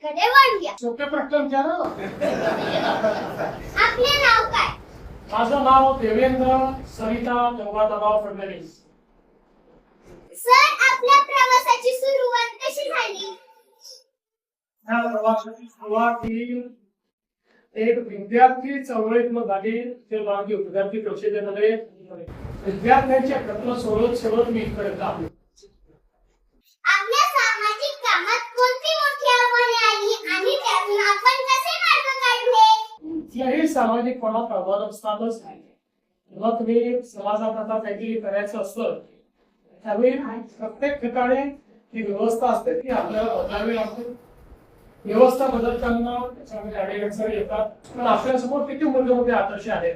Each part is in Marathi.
विषयाकडे वळूया. सोपे प्रश्न विचारा. आपले नाव काय? माझं नाव देवेंद्र सरिता जगन्नाथराव फडणवीस. सर, आपल्या प्रवासाची सुरुवात कशी झाली? या प्रवासाची सुरुवात ही एक विद्यार्थी चळवळीतून झाली. ते मागे विद्यार्थी परिषदेमध्ये विद्यार्थ्यांच्या प्रश्न सोडवत मी इकडे आलो. आपल्या सामाजिक कामात कोणती मोठी आव्हाने आली आणि त्यातून आपण कसे मार्ग काढले? कुठल्याही सामाजिक कोणात आव्हान असतातच. जेव्हा तुम्ही समाजात आता काहीतरी करायचं असतं त्यावेळी प्रत्येक ठिकाणी ती व्यवस्था असते ती आपल्याला बदलावी लागते. व्यवस्था बदलताना त्याच्यामध्ये अडीअडचणी येतात. पण आपल्यासमोर किती मोठे आदर्श आहेत.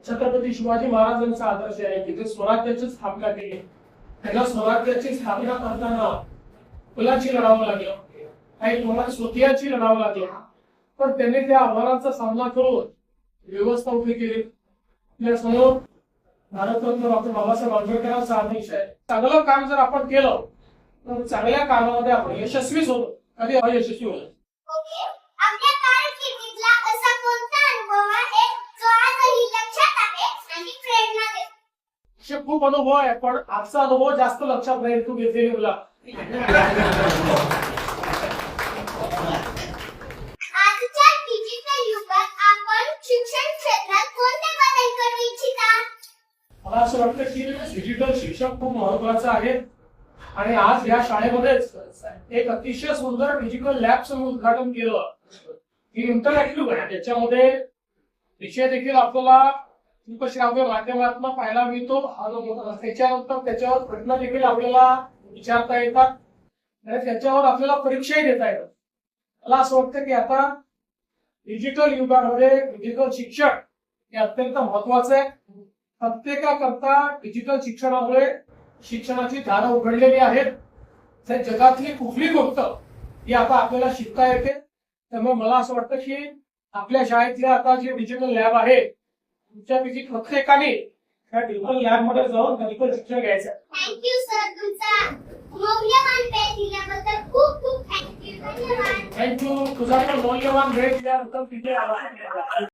छत्रपती शिवाजी महाराजांचा आदर्श आहे की ते स्वराज्याची स्थापना केली. त्याला स्वराज्याची स्थापना करताना मुलाची लढावं लागलं, काही तुम्हाला स्वकीयाची लढावं लागलं, पण त्यांनी त्या आव्हानाचा सामना करून व्यवस्था उभी केली. समोर भारतरत्न डॉक्टर बाबासाहेब आंबेडकरांचा आदेश आहे. चांगलं काम जर आपण केलं तर चांगल्या कामामध्ये आपण यशस्वीच होतो, कधी अयशस्वी होतो. ओके, आपल्या कारकिर्दीतला असा कोणता अनुभव आहे जो आजही लक्षात आहे आणि प्रेरणा देतो? असे खूप अनुभव आहे, पण आजचा अनुभव जास्त लक्षात राहील. तू घेतलेली मुला आजच्या डिजिटल युगात आपण शिक्षण क्षेत्रात कोणते बदल करू इच्छिता? मला असं वाटतं की डिजिटल शिक्षण खूप महत्वाचं आहे. आणि आज या शाळेमध्येच एक अतिशय सुंदर डिजिटल लॅबचं उद्घाटन केलं की इंटरॅक्टिव्ह आहे. त्याच्यामध्ये विषय देखील आपल्याला दृकश्राव्य माध्यमातून पाहायला मिळतो. त्याच्यानंतर त्याच्यावर प्रश्न देखील आपल्याला विचारता येतात आणि त्याच्यावर आपल्याला परीक्षाही देता येतात. मला असं वाटतं की आता डिजिटल युगामध्ये डिजिटल शिक्षण हे अत्यंत महत्वाचं आहे. प्रत्येकाकरता डिजिटल शिक्षणामुळे शिक्षणाची दारं उघडलेली आहेत. जगातली कुठली गोष्ट ही आता आपल्याला शिकता येते. त्यामुळे मला असं वाटतं की आपल्या शाळेतल्या आता जे डिजिटल लॅब आहे तुमच्यापैकी प्रत्येकाने त्या डिजिटल लॅब मध्ये जाऊन डिजिटल शिक्षण घ्यायचं. थँक्यू सर, तुमचा मौल्यवान वेळ दिल्याबद्दल खूप खूप थँक्यू. धन्यवाद. थँक्यू. तुझा पण मौल्यवान वेळ दिल्याबद्दल तिथे आला.